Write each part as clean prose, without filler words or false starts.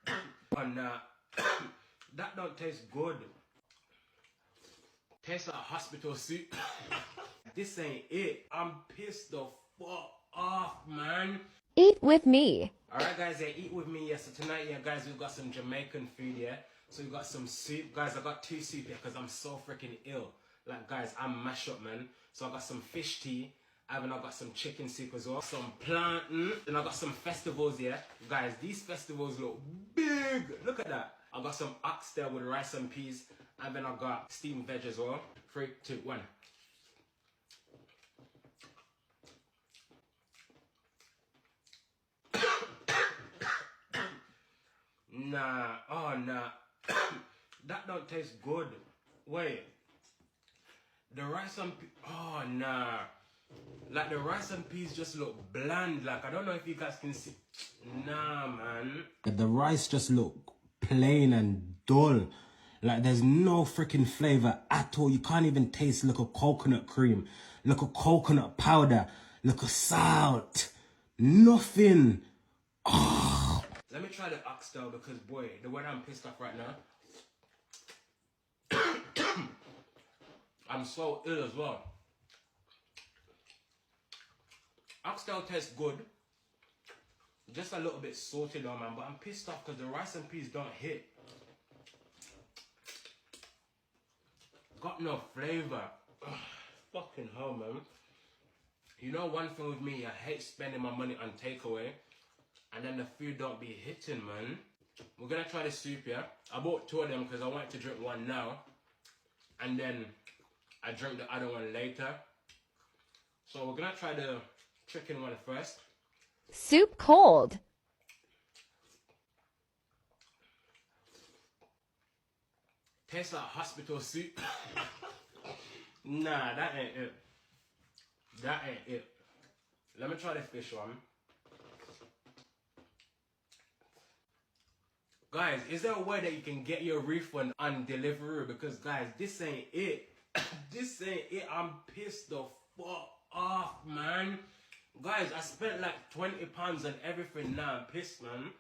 And that don't taste good. Tastes like hospital soup. This ain't it. I'm pissed the fuck off, man. Eat with me. Alright guys, yeah, eat with me. Yeah, so tonight, yeah, guys, we've got some Jamaican food, yeah. So we've got some soup. Guys, I got 2 soup here because I'm so freaking ill. Like, guys, I'm mashed up, man. So I got some fish tea. I got some chicken soup as well. Some plantain. And I got some festivals, yeah. Guys, these festivals look big. Look at that. I got some oxtail with rice and peas. And then I got steamed veg as well. 3, 2, 1. Nah, oh nah. That don't taste good. Wait. The rice and peas, oh nah. Like the rice and peas just look bland. Like I don't know if you guys can see. Nah, man. The rice just look plain and dull. Like there's no freaking flavor at all. You can't even taste like a coconut cream, like a coconut powder, like a salt. Nothing. Oh. Let me try the oxtail because boy, the way I'm pissed off right now. I'm so ill as well. Oxtail tastes good. Just a little bit salty though, man. But I'm pissed off because the rice and peas don't hit. Got no flavor. Ugh, fucking hell, man. You know one thing with me, I hate spending my money on takeaway. And then the food don't be hitting, man. We're gonna try the soup, yeah? I bought 2 of them because I wanted to drink one now. And then I drink the other one later. So we're gonna try the chicken one first. Soup cold. Tastes like hospital soup. Nah, that ain't it. That ain't it. Let me try the fish one. Guys, is there a way that you can get your refund on delivery? Because guys, this ain't it. This ain't it. I'm pissed the fuck off, man. Guys, I spent like £20 on everything now. I'm pissed, man.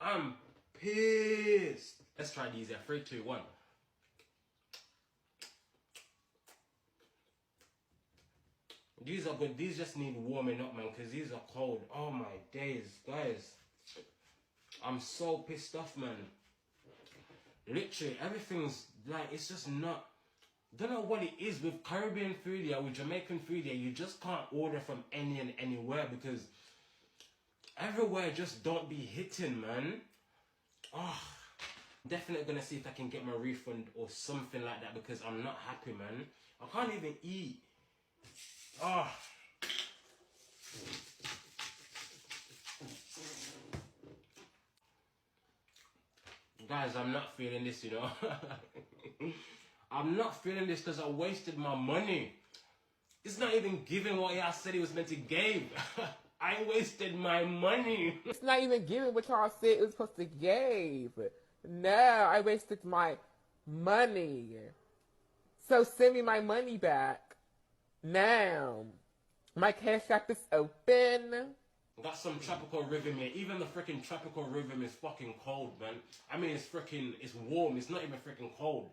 I'm pissed. Let's try these here. 3, 2, 1. These are good. These just need warming up, man, because these are cold. Oh my days, guys. I'm so pissed off, man. Literally, everything's like, it's just not. Don't know what it is with Caribbean food, yeah, with Jamaican food, yeah. You just can't order from any and anywhere because everywhere just don't be hitting, man. Oh, definitely gonna see if I can get my refund or something like that because I'm not happy, man. I can't even eat. Oh. Guys, I'm not feeling this, you know. I'm not feeling this because I wasted my money. It's not even giving what y'all said it was meant to give. I wasted my money. It's not even giving what y'all said it was supposed to give. No, I wasted my money. So send me my money back. Now. My cash app is open. Got some tropical rhythm here. Even the freaking tropical rhythm is fucking cold, man. I mean, it's warm. It's not even freaking cold.